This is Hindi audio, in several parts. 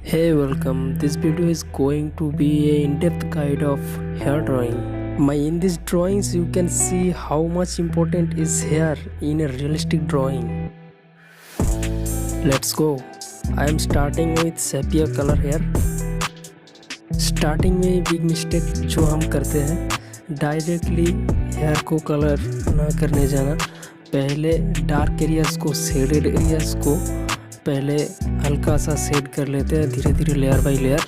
Hey, welcome. This video is going to be a in-depth guide of hair drawing. In these drawings you can see how much important is hair in a realistic drawing. Let's go. I am starting with sepia color hair. Starting में बिग मिस्टेक जो हम करते हैं, डायरेक्टली हेयर को कलर ना करने जाना। पहले डार्क एरियाज़ को, शेडेड एरियाज़ को पहले हल्का सा शेड कर लेते हैं, धीरे धीरे लेयर बाय लेयर।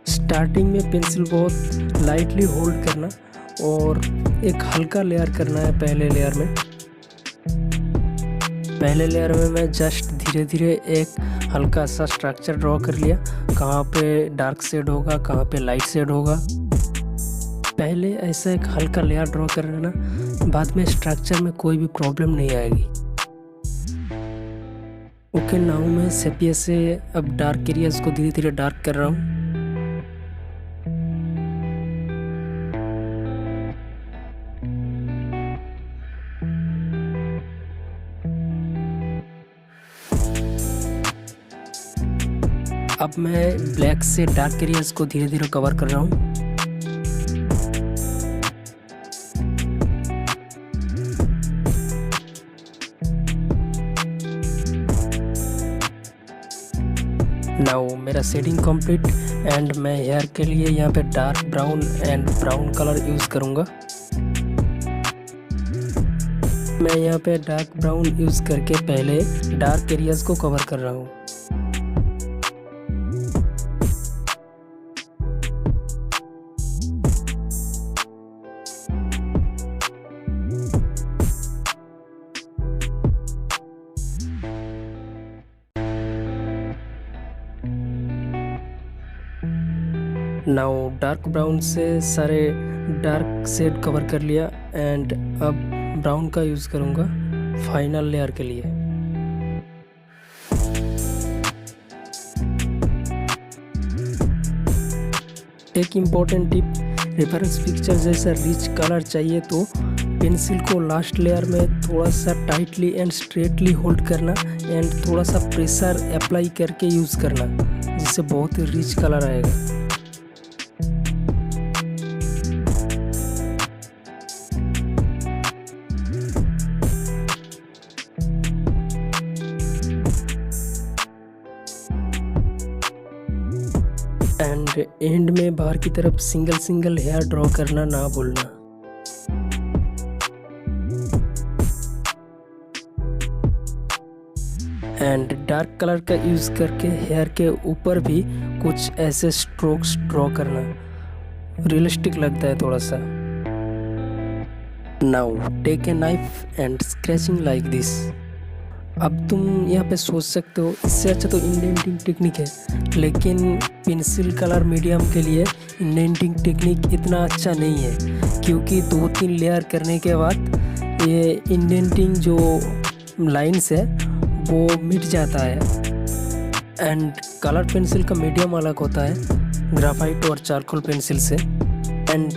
स्टार्टिंग में पेंसिल बहुत लाइटली होल्ड करना और एक हल्का लेयर करना है। पहले लेयर में मैं जस्ट धीरे धीरे एक हल्का सा स्ट्रक्चर ड्रॉ कर लिया। कहाँ पे डार्क शेड होगा, कहाँ पे लाइट शेड होगा, पहले ऐसा एक हल्का लेयर ड्रॉ कर लेना। बाद में स्ट्रक्चर में कोई भी प्रॉब्लम नहीं आएगी। ओके, नाउ मैं सेपिया से अब डार्क एरियाज को धीरे धीरे डार्क कर रहा हूँ। अब मैं ब्लैक से डार्क एरियाज को धीरे धीरे कवर कर रहा हूँ। नाउ मेरा शेडिंग कंप्लीट एंड मैं हेयर के लिए यहाँ पे dark brown and brown colour use करूँगा। मैं यहाँ पे डार्क ब्राउन यूज़ करके पहले डार्क एरियाज को कवर कर रहा हूँ। नाउ डार्क ब्राउन से सारे डार्क शेड कवर कर लिया एंड अब ब्राउन का यूज़ करूँगा फाइनल लेयर के लिए। एक इम्पोर्टेंट टिप, रेफरेंस पिक्चर जैसा रिच कलर चाहिए तो पेंसिल को लास्ट लेयर में थोड़ा सा टाइटली एंड स्ट्रेटली होल्ड करना एंड थोड़ा सा प्रेशर अप्लाई करके यूज़ करना, जिससे बहुत ही रिच कलर आएगा। एंड एंड में बाहर की तरफ सिंगल हेयर ड्रॉ करना ना भूलना। एंड डार्क कलर का यूज करके हेयर के ऊपर भी कुछ ऐसे स्ट्रोक्स ड्रॉ करना, रियलिस्टिक लगता है थोड़ा सा। Now take a knife and scratching like this. अब तुम यहाँ पे सोच सकते हो इससे अच्छा तो इंडेंटिंग टेक्निक है, लेकिन पेंसिल कलर मीडियम के लिए इंडेंटिंग टेक्निक इतना अच्छा नहीं है, क्योंकि 2-3 लेयर करने के बाद ये इंडेंटिंग जो लाइंस है वो मिट जाता है। एंड कलर पेंसिल का मीडियम अलग होता है ग्राफाइट और चारकोल पेंसिल से। And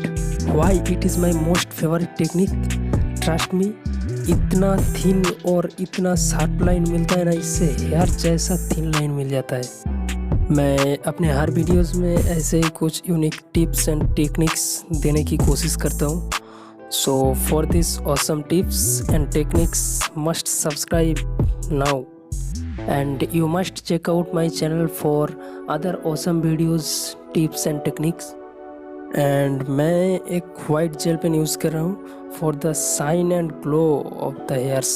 why it is my most favourite technique, trust me, इतना थिन और इतना शार्प लाइन मिलता है ना, इससे हेयर जैसा थिन लाइन मिल जाता है। मैं अपने हर वीडियोस में ऐसे ही कुछ यूनिक टिप्स एंड टेक्निक्स देने की कोशिश करता हूँ। So for this awesome tips and techniques must subscribe now and you must check out my channel for other awesome videos, tips and techniques. And मैं एक वाइट जेल पेन यूज़ कर रहा हूँ for the shine and glow of the hairs.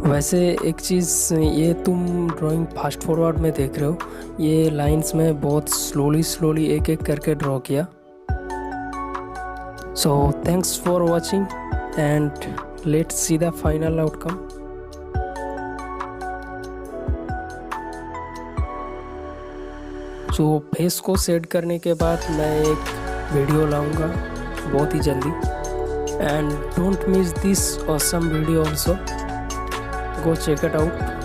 वैसे एक चीज़, ये तुम ड्राइंग फास्ट फॉरवर्ड में देख रहे हो, ये लाइंस में बहुत स्लोली एक एक करके ड्रॉ किया। So thanks for watching and let's see the final outcome. तो फेस को सेट करने के बाद मैं एक वीडियो लाऊंगा बहुत ही जल्दी। And don't miss this awesome video also, go check it out.